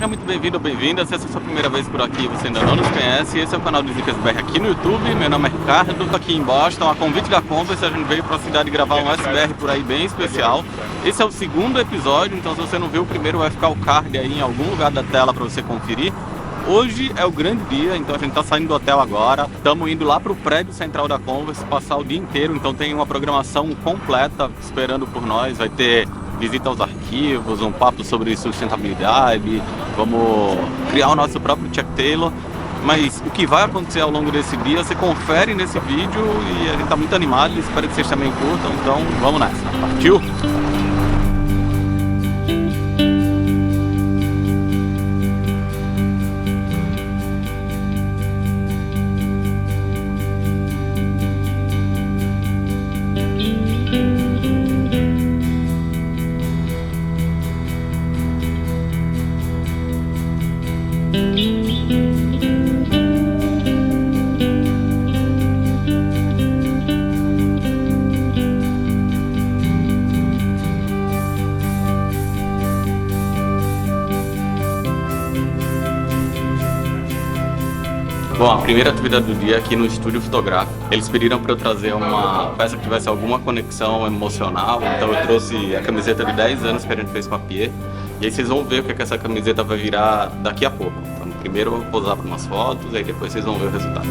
seja muito bem-vindo ou bem-vinda. Se essa é a sua primeira vez por aqui e você ainda não nos conhece, esse é o canal do SneakersBR aqui no YouTube. Meu nome é Ricardo, estou aqui em Boston, a convite da Converse. A gente veio para a cidade gravar um SBRPorAi bem especial. Esse é o segundo episódio, então se você não viu o primeiro, vai ficar o card aí em algum lugar da tela para você conferir. Hoje é o grande dia, então a gente está saindo do hotel agora, estamos indo lá para o prédio central da Converse, passar o dia inteiro, então tem uma programação completa esperando por nós. Vai ter visita aos arquivos, um papo sobre sustentabilidade, vamos criar o nosso próprio Chuck Taylor. Mas o que vai acontecer ao longo desse dia, você confere nesse vídeo e a gente está muito animado, espero que vocês também curtam, então vamos nessa. Partiu? Bom, a primeira atividade do dia aqui no estúdio fotográfico. Eles pediram para eu trazer uma peça que tivesse alguma conexão emocional, então eu trouxe a camiseta de 10 anos que a gente fez com a Pierre. E aí vocês vão ver o que essa camiseta vai virar daqui a pouco. Então, primeiro eu vou posar para umas fotos, aí depois vocês vão ver o resultado.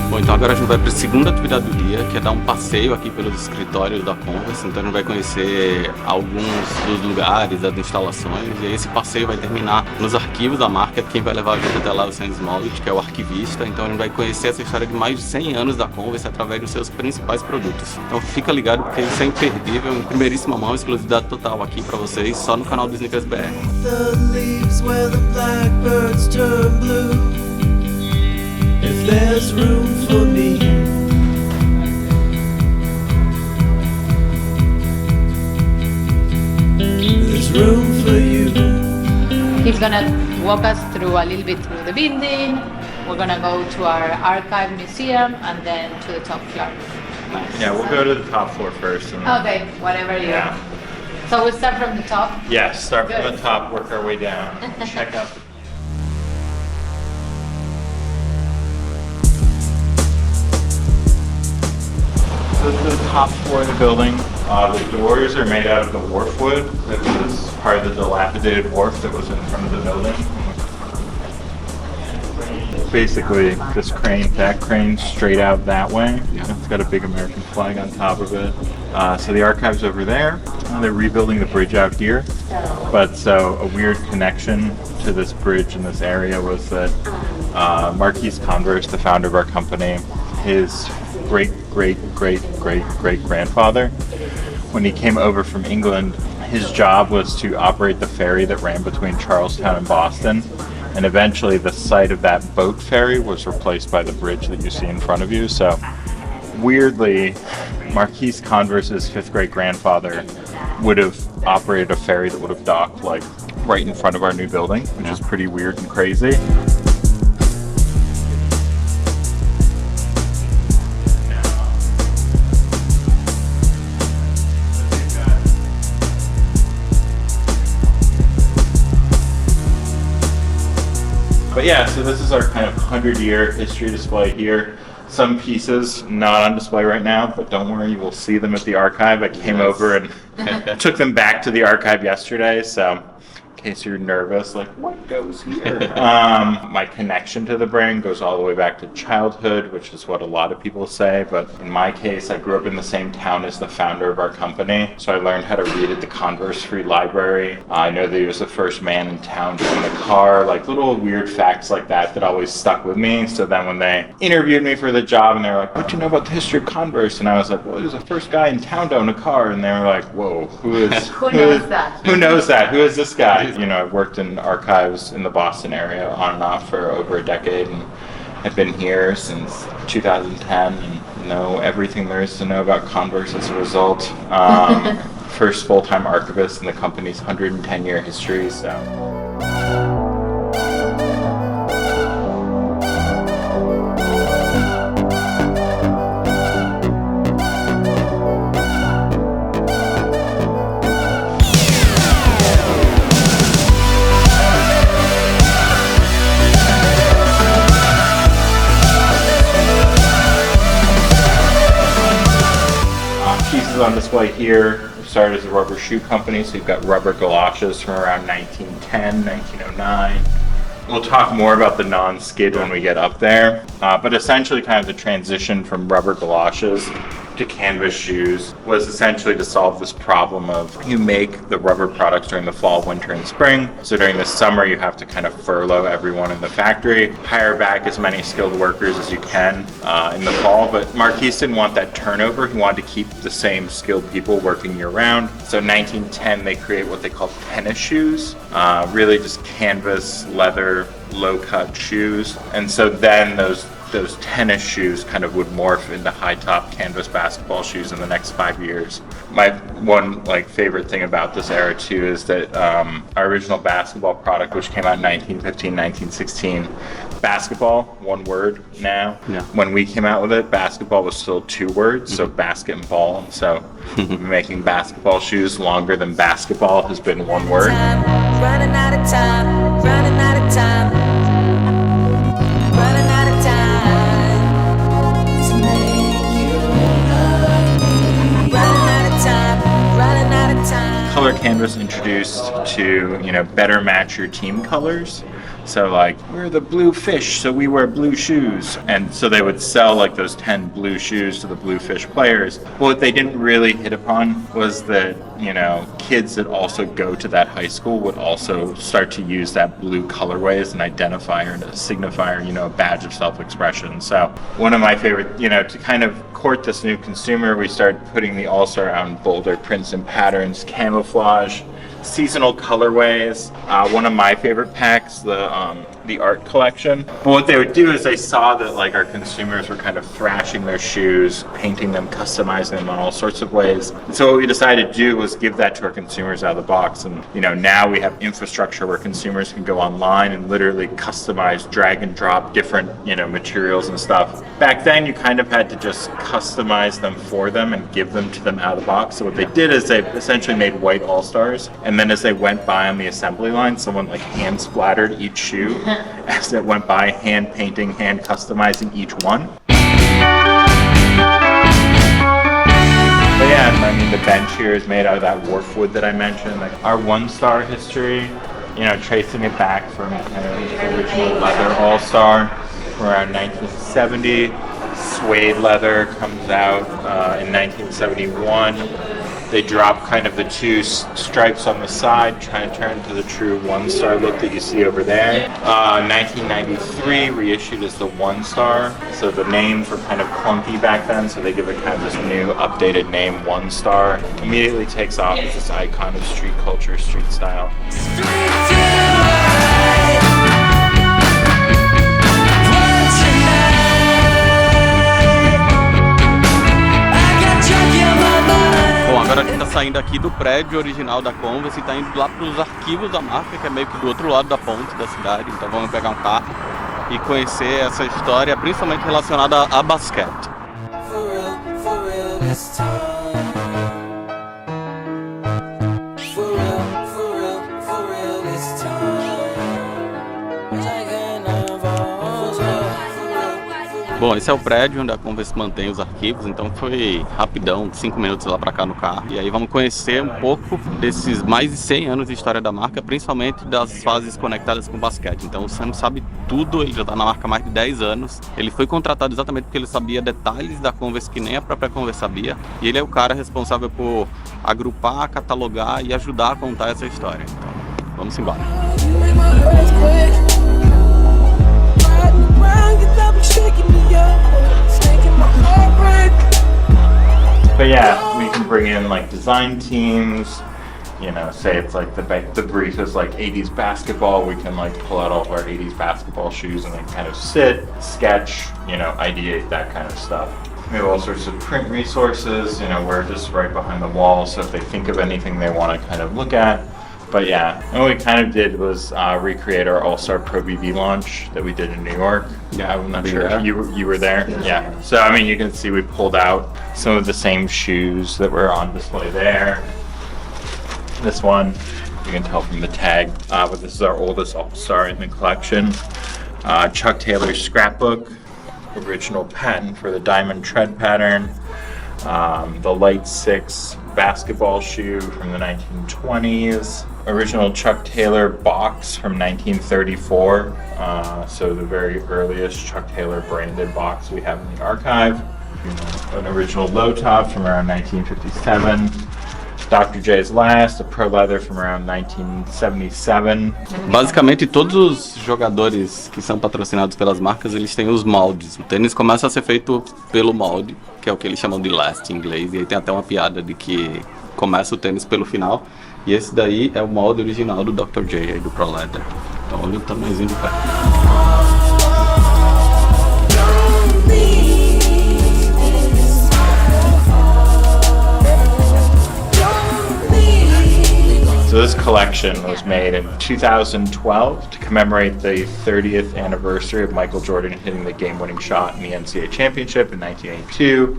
Bom, então agora a gente vai para a segunda atividade do dia, que é dar um passeio aqui pelos escritórios da Converse. Então a gente vai conhecer alguns dos lugares, das instalações, e aí esse passeio vai terminar nos arquivos da marca. Quem vai levar a gente até lá é o Sam Smallidge, que é o arquivista. Então a gente vai conhecer essa história de mais de 100 anos da Converse através dos seus principais produtos. Então fica ligado porque isso é imperdível, em primeiríssima mão, exclusividade total aqui para vocês, só no canal do SneakersBR. If there's room for me, there's room for you. He's gonna walk us through a little bit through the building. We're gonna go to our archive museum and then to the top floor. Nice. Yeah, we'll go to the top floor first. And Okay, whatever you. Yeah. So we'll start from the top. Yeah, start from Good. the top, work our way down, check out the This is the top floor of the building. The doors are made out of the wharf wood. That was part of the dilapidated wharf that was in front of the building. Basically, this crane, that crane straight out that way. It's got a big American flag on top of it. So the archive's over there. They're rebuilding the bridge out here. But so a weird connection to this bridge in this area was that Marquis Converse, the founder of our company, his great-great-great-great-great-grandfather, when he came over from England, his job was to operate the ferry that ran between Charlestown and Boston. And eventually the site of that boat ferry was replaced by the bridge that you see in front of you. So weirdly, Marquis Converse's fifth great-grandfather would have operated a ferry that would have docked like right in front of our new building, which is pretty weird and crazy. But yeah, so this is our kind of 100-year history display here. Some pieces not on display right now, but don't worry, you will see them at the archive. I came over and took them back to the archive yesterday, so in case you're nervous, like, what goes here? My connection to the brand goes all the way back to childhood, which is what a lot of people say, but in my case, I grew up in the same town as the founder of our company, so I learned how to read at the Converse Free Library. I know that he was the first man in town to own a car, like little weird facts like that that always stuck with me. So then when they interviewed me for the job and they were like, what do you know about the history of Converse? And I was like, well, he was the first guy in town to own a car. And they were like, whoa, who knows that? Who knows that? Who is this guy? You know, I've worked in archives in the Boston area on and off for over a decade and have been here since 2010 and know everything there is to know about Converse as a result. First full-time archivist in the company's 110-year history, so. is on display here. We started as a rubber shoe company, so you've got rubber galoshes from around 1910, 1909. We'll talk more about the non-skid when we get up there, but essentially kind of the transition from rubber galoshes to canvas shoes was essentially to solve this problem of you make the rubber products during the fall, winter, and spring. So during the summer, you have to kind of furlough everyone in the factory, hire back as many skilled workers as you can in the fall. But Marquise didn't want that turnover. He wanted to keep the same skilled people working year round. So in 1910, they create what they call tennis shoes, really just canvas, leather, low-cut shoes. And so then those tennis shoes kind of would morph into high-top canvas basketball shoes in the next 5 years. My one favorite thing about this era too is that our original basketball product, which came out in 1915, 1916, basketball, one word now. Yeah. When we came out with it, basketball was still 2 words, so basket and ball. So making basketball shoes longer than basketball has been 1 word. Running out of time, running out of time. Running out of time to make you love me. Running out of time, running out of time. Color canvas introduced to, better match your team colors. So we're the blue fish, so we wear blue shoes. And so they would sell those 10 blue shoes to the blue fish players. But what they didn't really hit upon was that, kids that also go to that high school would also start to use that blue colorway as an identifier and a signifier, a badge of self-expression. So one of my favorite, to kind of court this new consumer, we started putting the All-Star out in bolder prints and patterns, camouflage, seasonal colorways. One of my favorite packs, the art collection. But what they would do is they saw that our consumers were kind of thrashing their shoes, painting them, customizing them in all sorts of ways. And so what we decided to do was give that to our consumers out of the box. And now we have infrastructure where consumers can go online and literally customize, drag and drop different materials and stuff. Back then you kind of had to just customize them for them and give them to them out of the box. So what they did is they essentially made white All-Stars, and then as they went by on the assembly line, someone hand splattered each shoe as it went by, hand painting, hand customizing each one. But yeah, the bench here is made out of that wharf wood that I mentioned. Our 1-star history, tracing it back from kind of the original leather All-Star from around 1970. Suede leather comes out in 1971. They drop kind of the 2 stripes on the side, trying to turn to the true 1-star look that you see over there. 1993, reissued as the 1-star. So the names were kind of clunky back then, so they give it kind of this new updated name, 1-star. Immediately takes off as this icon of street culture, street style. Agora a gente tá saindo aqui do prédio original da Converse e tá indo lá pros arquivos da marca, que é meio que do outro lado da ponte da cidade. Então vamos pegar um carro e conhecer essa história, principalmente relacionada a basquete. For real this time. For real this time. Like an Bom, esse é o prédio onde a Converse mantém os arquivos, então foi rapidão, 5 minutos lá pra cá no carro. E aí vamos conhecer um pouco desses mais de 100 anos de história da marca, principalmente das fases conectadas com o basquete. Então o Sam sabe tudo, ele já tá na marca há mais de 10 anos. Ele foi contratado exatamente porque ele sabia detalhes da Converse que nem a própria Converse sabia. E ele é o cara responsável por agrupar, catalogar e ajudar a contar essa história. Então, vamos embora. But yeah, we can bring in design teams, say it's the brief is 80s basketball, we can pull out all of our 80s basketball shoes and then kind of sit, sketch, ideate that kind of stuff. We have all sorts of print resources, we're just right behind the wall, so if they think of anything they want to kind of look at. But yeah, and what we kind of did was recreate our All-Star Pro BB launch that we did in New York. Yeah, I'm not sure if you were there. Yeah. So I mean, you can see we pulled out some of the same shoes that were on display there. This one, you can tell from the tag, but this is our oldest All-Star in the collection. Chuck Taylor's scrapbook, original patent for the diamond tread pattern. The Light 6 basketball shoe from the 1920s. Original Chuck Taylor box from 1934. So the very earliest Chuck Taylor branded box we have in the archive. An original low top from around 1957. Dr. J's Last, a Pro Leather from around 1977. Basicamente, todos os jogadores que são patrocinados pelas marcas, eles têm os moldes. O tênis começa a ser feito pelo molde, que é o que eles chamam de last em inglês. E aí tem até uma piada de que começa o tênis pelo final. E esse daí é o molde original do Dr. J, aí do Pro Leather. Então olha o tamanhozinho do pé. So this collection was made in 2012 to commemorate the 30th anniversary of Michael Jordan hitting the game-winning shot in the NCAA championship in 1982.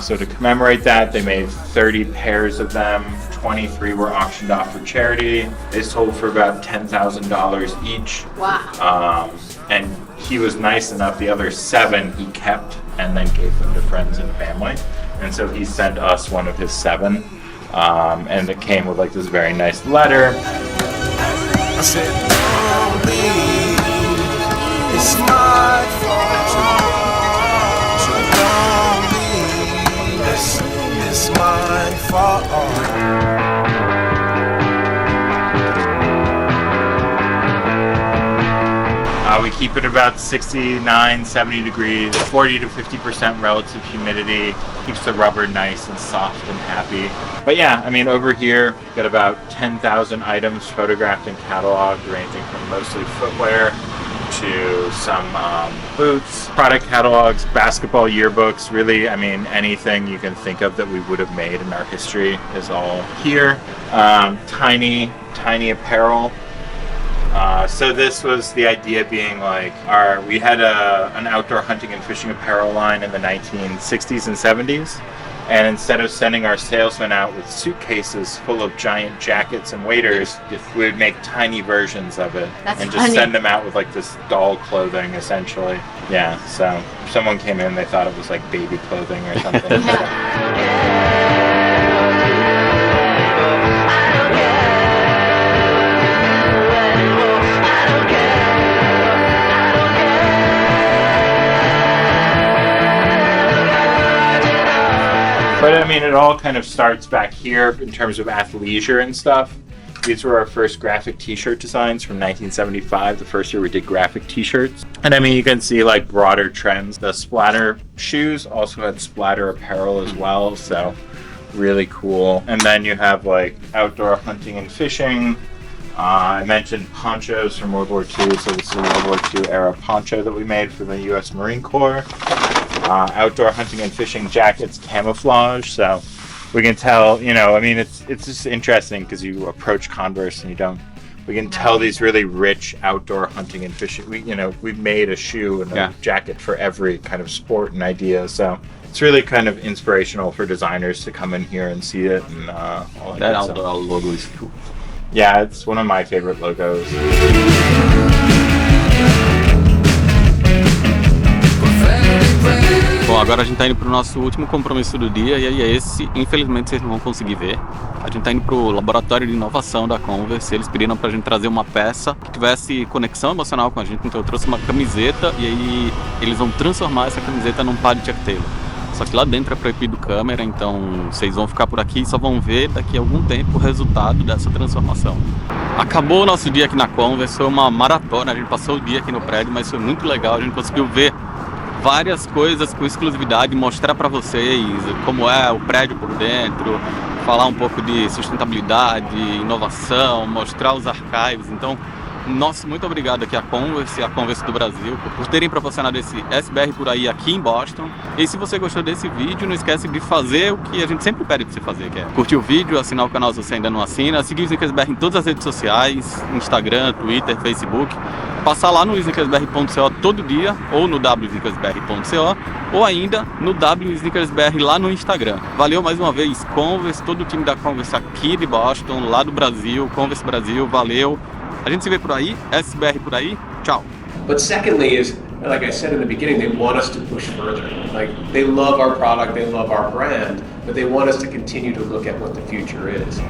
So to commemorate that, they made 30 pairs of them. 23 were auctioned off for charity. They sold for about $10,000 each. Wow. And he was nice enough, the other 7 he kept and then gave them to friends and family. And so he sent us one of his 7. And it came with like this very nice letter. I said, don't leave, it's my fault. So don't leave, it's my fault. We keep it about 69, 70 degrees, 40 to 50% relative humidity. Keeps the rubber nice and soft and happy. But yeah, I mean, over here, we've got about 10,000 items photographed and cataloged, ranging from mostly footwear to some boots, product catalogs, basketball yearbooks, really, I mean, anything you can think of that we would have made in our history is all here. Tiny apparel. So this was the idea being like, we had an outdoor hunting and fishing apparel line in the 1960s and 70s. And instead of sending our salesmen out with suitcases full of giant jackets and waders, we would make tiny versions of it. That's and just funny. send them out with like this doll clothing, essentially. Yeah, so if someone came in, they thought it was like baby clothing or something. But I mean, it all kind of starts back here in terms of athleisure and stuff. These were our first graphic t-shirt designs from 1975, the first year we did graphic t-shirts. And I mean, you can see like broader trends. The splatter shoes also had splatter apparel as well, so really cool. And then you have like outdoor hunting and fishing. I mentioned ponchos from World War II, so this is a World War II era poncho that we made for the US Marine Corps. Outdoor hunting and fishing jackets, camouflage, so we can tell, you know, I mean, it's just interesting because you approach Converse and we can tell these really rich outdoor hunting and fishing. We've made a shoe and a jacket for every kind of sport and idea, so it's really kind of inspirational for designers to come in here and see it and all That stuff. outdoor logo is cool. Yeah, it's one of my favorite logos. Bom, agora a gente tá indo pro nosso último compromisso do dia, e aí esse, infelizmente, vocês não vão conseguir ver. A gente tá indo pro laboratório de inovação da Converse. Eles pediram pra gente trazer uma peça que tivesse conexão emocional com a gente, então eu trouxe uma camiseta, e aí eles vão transformar essa camiseta num par de Chuck Taylor. Só que lá dentro é proibido câmera, então vocês vão ficar por aqui e só vão ver daqui a algum tempo o resultado dessa transformação. Acabou o nosso dia aqui na Converse, foi uma maratona, a gente passou o dia aqui no prédio, mas foi muito legal, a gente conseguiu ver várias coisas com exclusividade, mostrar para vocês como é o prédio por dentro, falar um pouco de sustentabilidade, inovação, mostrar os arquivos. Então, nossa, muito obrigado aqui à Converse do Brasil, por terem proporcionado esse SBRPorAi aqui em Boston. E se você gostou desse vídeo, não esquece de fazer o que a gente sempre pede pra você fazer, que é curtir o vídeo, assinar o canal se você ainda não assina, seguir o SneakersBR em todas as redes sociais, Instagram, Twitter, Facebook, passar lá no SneakersBR.co todo dia, ou no wsneakersbr.co, ou ainda no wsneakersBR lá no Instagram. Valeu mais uma vez, Converse, todo o time da Converse aqui de Boston, lá do Brasil, Converse Brasil, valeu. A gente se vê por aí, SBR por aí, tchau. But secondly is like I said in the beginning, they want us to push further. Like, they love our product, they love our brand, but they want us to continue to look at what the future is.